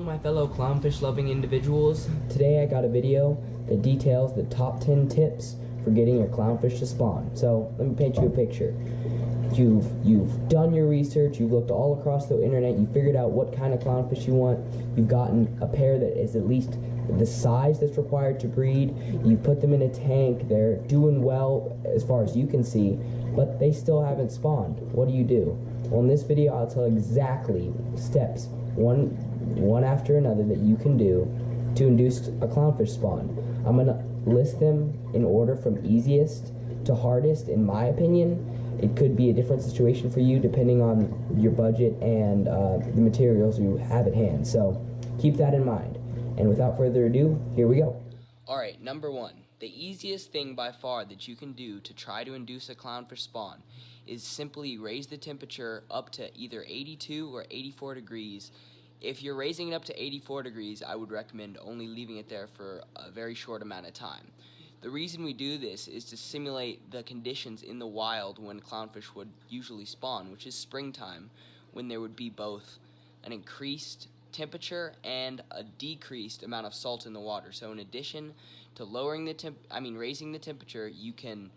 on, my fellow clownfish-loving individuals. Today I got a video that details the top 10 tips for getting your clownfish to spawn. So let me paint you a picture. You've done your research, you've looked all across the internet, you figured out what kind of clownfish you want, you've gotten a pair that is at least the size that's required to breed, you put them in a tank, they're doing well as far as you can see, but they still haven't spawned. What do? Well, in this video I'll tell exactly steps, one after another, that you can do to induce a clownfish spawn. I'm going to list them in order from easiest to hardest, in my opinion. It could be a different situation for you depending on your budget and the materials you have at hand. So keep that in mind. And without further ado, here we go. Alright, number one. The easiest thing by far that you can do to try to induce a clownfish spawn is simply raise the temperature up to either 82 or 84 degrees. If you're raising it up to 84 degrees, I would recommend only leaving it there for a very short amount of time. The reason we do this is to simulate the conditions in the wild when clownfish would usually spawn, which is springtime, when there would be both an increased temperature and a decreased amount of salt in the water. So in addition to raising the temperature, you can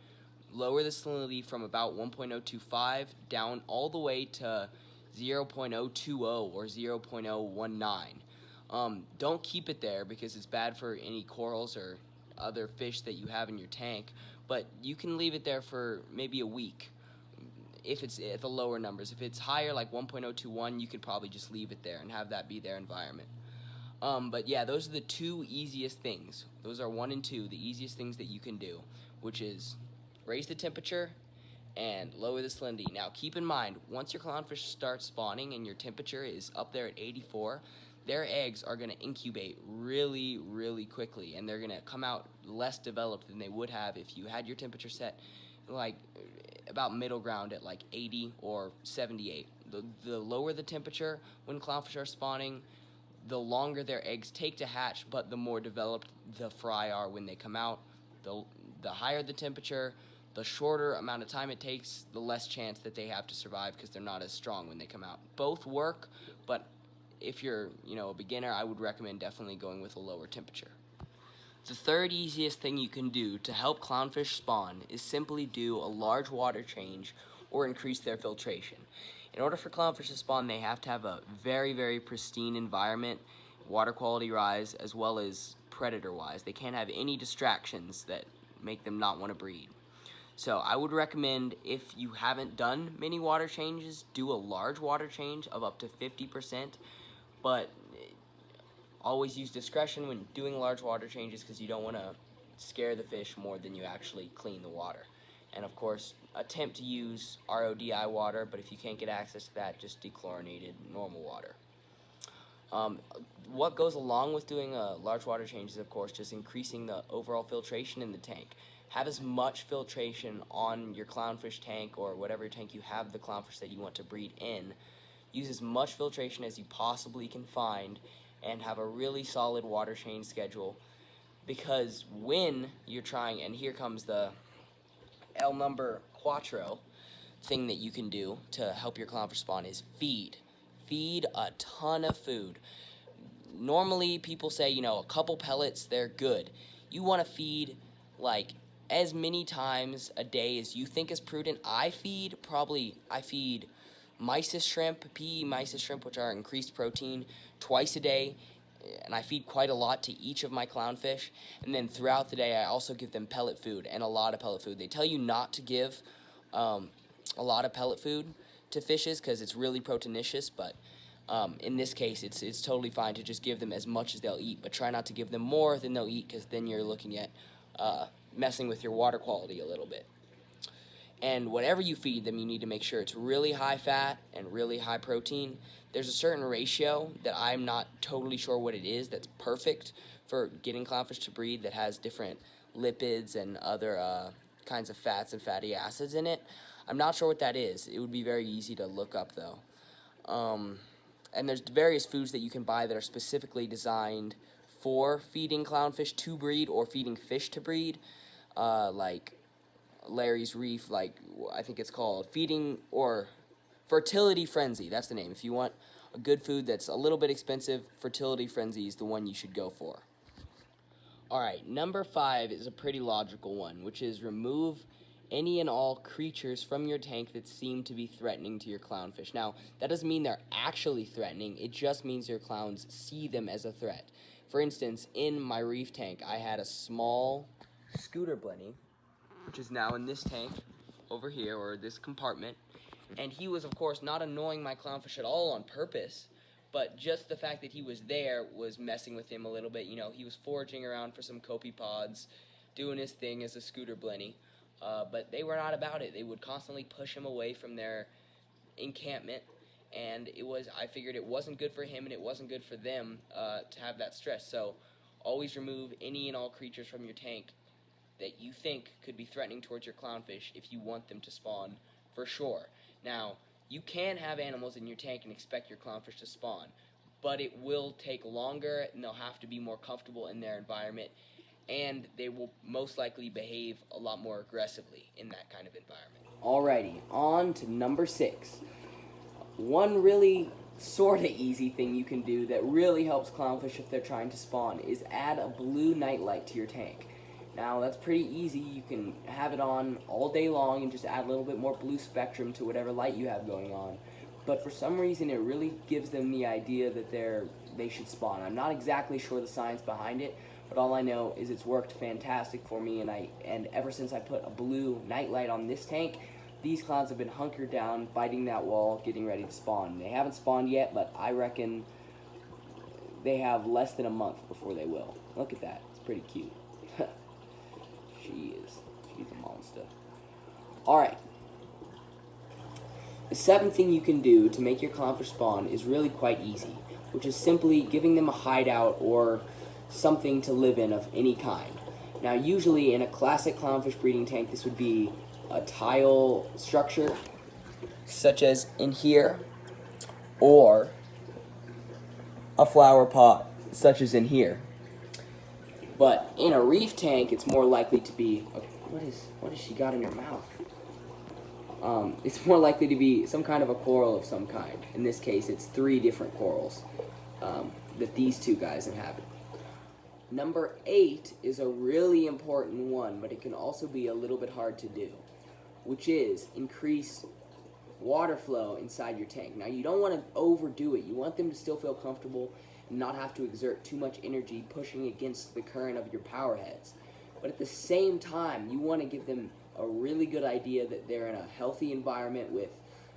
lower the salinity from about 1.025 down all the way to 0.020 or 0.019. Don't keep it there because it's bad for any corals or other fish that you have in your tank, but you can leave it there for maybe a week if it's at the lower numbers. If it's higher, like 1.021, you could probably just leave it there and have that be their environment. But yeah, those are the two easiest things. Those are 1 and 2, the easiest things that you can do, which is raise the temperature and lower the salinity. Now keep in mind, once your clownfish start spawning and your temperature is up there at 84, their eggs are going to incubate really, really quickly, and they're going to come out less developed than they would have if you had your temperature set like about middle ground at like 80 or 78. The lower the temperature when clownfish are spawning, the longer their eggs take to hatch, but the more developed the fry are when they come out. The higher the temperature, the shorter amount of time it takes, the less chance that they have to survive because they're not as strong when they come out. Both work, but if you're a beginner, I would recommend definitely going with a lower temperature. The third easiest thing you can do to help clownfish spawn is simply do a large water change or increase their filtration. In order for clownfish to spawn, they have to have a very, very pristine environment, water quality rise, as well as predator-wise. They can't have any distractions that make them not want to breed. So I would recommend, if you haven't done many water changes, do a large water change of up to 50%, but always use discretion when doing large water changes because you don't want to scare the fish more than you actually clean the water. And of course, attempt to use RODI water, but if you can't get access to that, just dechlorinated normal water. What goes along with doing a large water change is, of course, just increasing the overall filtration in the tank. Have as much filtration on your clownfish tank or whatever tank you have the clownfish that you want to breed in. Use as much filtration as you possibly can find and have a really solid water change schedule, because when you're trying, and here comes the El number cuatro thing that you can do to help your clownfish spawn, is feed. Feed a ton of food. Normally people say, a couple pellets, they're good. You want to feed like as many times a day as you think is prudent. I feed mysis shrimp, PE mysis shrimp, which are increased protein, twice a day, and I feed quite a lot to each of my clownfish. And then throughout the day, I also give them pellet food, and a lot of pellet food. They tell you not to give a lot of pellet food to fishes because it's really proteinicious, but in this case, it's totally fine to just give them as much as they'll eat, but try not to give them more than they'll eat, because then you're looking at messing with your water quality a little bit. And whatever you feed them, you need to make sure it's really high fat and really high protein. There's a certain ratio that I'm not totally sure what it is that's perfect for getting clownfish to breed, that has different lipids and other kinds of fats and fatty acids in it. I'm not sure what that is. It would be very easy to look up, though. And there's various foods that you can buy that are specifically designed for feeding clownfish to breed or feeding fish to breed, like Larry's Reef, like I think it's called Feeding or Fertility Frenzy. That's the name. If you want a good food that's a little bit expensive, Fertility Frenzy is the one you should go for. Alright, number 5 is a pretty logical one, which is remove any and all creatures from your tank that seem to be threatening to your clownfish. Now, that doesn't mean they're actually threatening, it just means your clowns see them as a threat. For instance, in my reef tank, I had a small scooter blenny, which is now in this tank over here, or this compartment, and he was, of course, not annoying my clownfish at all on purpose, but just the fact that he was there was messing with him a little bit. You know, he was foraging around for some copepods, doing his thing as a scooter blenny, but they were not about it. They would constantly push him away from their encampment, and I figured it wasn't good for him and it wasn't good for them to have that stress. So always remove any and all creatures from your tank that you think could be threatening towards your clownfish if you want them to spawn for sure. Now, you can have animals in your tank and expect your clownfish to spawn, but it will take longer and they'll have to be more comfortable in their environment, and they will most likely behave a lot more aggressively in that kind of environment. Alrighty, on to number 6. One really sort of easy thing you can do that really helps clownfish if they're trying to spawn is add a blue nightlight to your tank. Now, that's pretty easy. You can have it on all day long and just add a little bit more blue spectrum to whatever light you have going on. But for some reason, it really gives them the idea that they should spawn. I'm not exactly sure the science behind it, but all I know is it's worked fantastic for me, and ever since I put a blue nightlight on this tank, these clowns have been hunkered down, biting that wall, getting ready to spawn. They haven't spawned yet, but I reckon they have less than a month before they will. Look at that. It's pretty cute. She's a monster. Alright. The 7th thing you can do to make your clownfish spawn is really quite easy, which is simply giving them a hideout or something to live in of any kind. Now, usually in a classic clownfish breeding tank, this would be a tile structure, such as in here, or a flower pot, such as in here. But in a reef tank, it's more likely to be... What has she got in her mouth? It's more likely to be some kind of a coral of some kind. In this case, it's 3 different corals that these 2 guys inhabit. Number 8 is a really important one, but it can also be a little bit hard to do, which is increase water flow inside your tank. Now, you don't want to overdo it. You want them to still feel comfortable and not have to exert too much energy pushing against the current of your power heads. But at the same time, you want to give them a really good idea that they're in a healthy environment with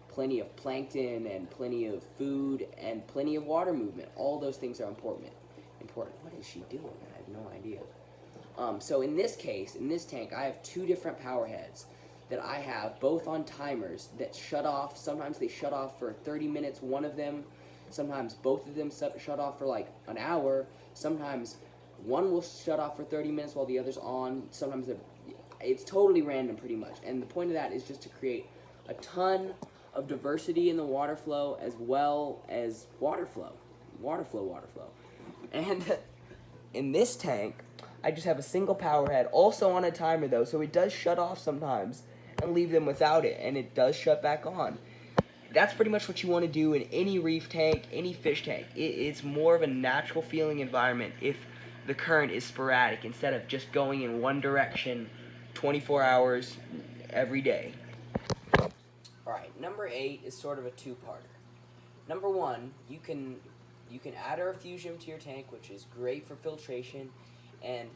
plenty of plankton and plenty of food and plenty of water movement. All those things are important. What is she doing? I have no idea. So in this case, in this tank, I have 2 different power heads that I have both on timers that shut off. Sometimes they shut off for 30 minutes, one of them. Sometimes both of them shut off for like an hour. Sometimes one will shut off for 30 minutes while the other's on. Sometimes it's totally random pretty much. And the point of that is just to create a ton of diversity in the water flow as well as water flow. Water flow. And in this tank, I just have a single power head, also on a timer though, so it does shut off sometimes and leave them without it, and it does shut back on. That's pretty much what you want to do in any reef tank, any fish tank. It's more of a natural feeling environment if the current is sporadic instead of just going in one direction 24 hours every day. Alright, number 8 is sort of a 2-parter. Number 1, you can add a refugium to your tank, which is great for filtration, and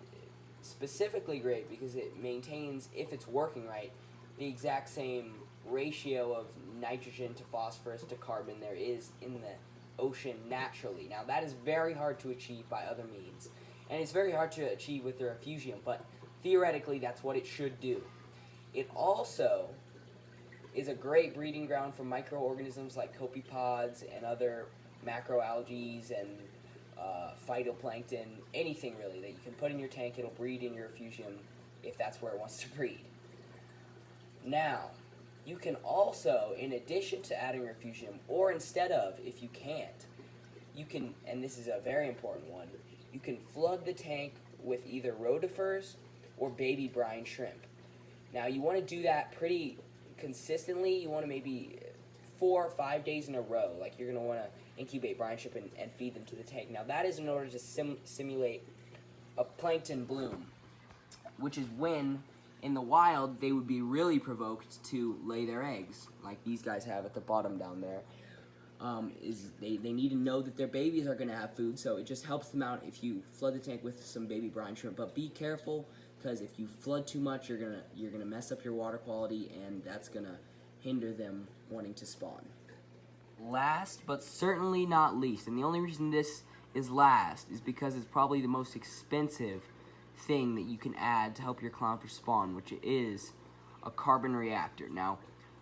specifically great because it maintains, if it's working right, the exact same ratio of nitrogen to phosphorus to carbon there is in the ocean naturally. Now, that is very hard to achieve by other means, and it's very hard to achieve with the refugium, but theoretically that's what it should do. It also is a great breeding ground for microorganisms like copepods and other macroalgae and phytoplankton, anything really that you can put in your tank. It'll breed in your refugium if that's where it wants to breed. Now, you can also, in addition to adding refugium, or instead of, if you can't, you can, and this is a very important one, you can flood the tank with either rotifers or baby brine shrimp. Now, you want to do that pretty consistently. You want to maybe 4 or 5 days in a row. Like, you're going to want to incubate brine shrimp and feed them to the tank. Now that is in order to simulate a plankton bloom, which is when in the wild they would be really provoked to lay their eggs, like these guys have at the bottom down there. They need to know that their babies are going to have food, so it just helps them out if you flood the tank with some baby brine shrimp. But be careful, because if you flood too much, you're gonna mess up your water quality, and that's gonna hinder them wanting to spawn. Last but certainly not least, and the only reason this is last is because it's probably the most expensive thing that you can add to help your clownfish spawn, which is a carbon reactor. Now,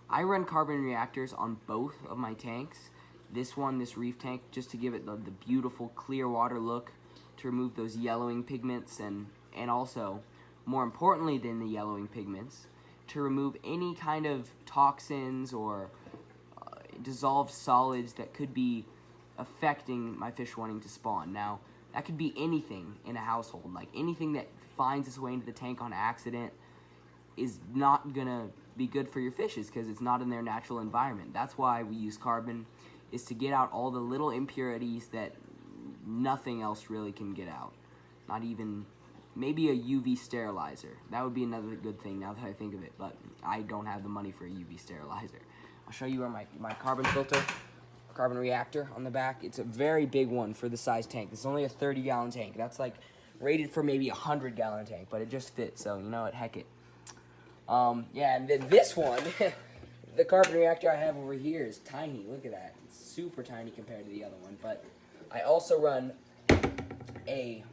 I run carbon reactors on both of my tanks. This reef tank, just to give it the beautiful clear water look, to remove those yellowing pigments, and also, more importantly than the yellowing pigments, to remove any kind of toxins or dissolved solids that could be affecting my fish wanting to spawn. Now, that could be anything in a household, like anything that finds its way into the tank on accident is not gonna be good for your fishes because it's not in their natural environment. That's why we use carbon, is to get out all the little impurities that nothing else really can get out. Not even, maybe a UV sterilizer. That would be another good thing now that I think of it, but I don't have the money for a UV sterilizer. I'll show you where my carbon filter, carbon reactor on the back. It's a very big one for the size tank. It's only a 30-gallon tank. That's like rated for maybe a 100-gallon tank, but it just fits, so you know what, heck it. Yeah, and then this one, the carbon reactor I have over here is tiny. Look at that. It's super tiny compared to the other one. But I also run a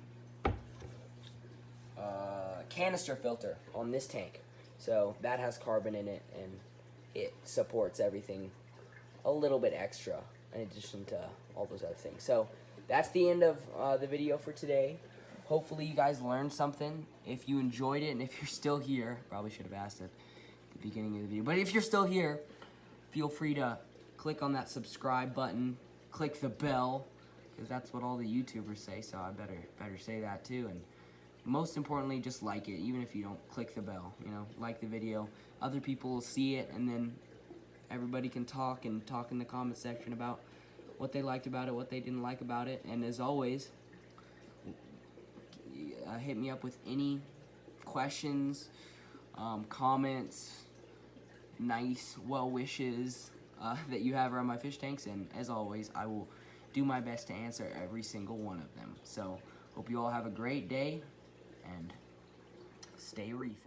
canister filter on this tank. So that has carbon in it, and it supports everything a little bit extra in addition to all those other things. So that's the end of the video for today. Hopefully you guys learned something. If you enjoyed it, and if you're still here, probably should have asked at the beginning of the video, but if you're still here, feel free to click on that subscribe button, click the bell, because that's what all the YouTubers say, so I better say that too. And most importantly, just like it, even if you don't click the bell, you know, like the video. Other people will see it, and then everybody can talk in the comment section about what they liked about it, what they didn't like about it. And as always, hit me up with any questions, comments, nice well wishes that you have around my fish tanks, and as always, I will do my best to answer every single one of them. So hope you all have a great day, and stay reefing.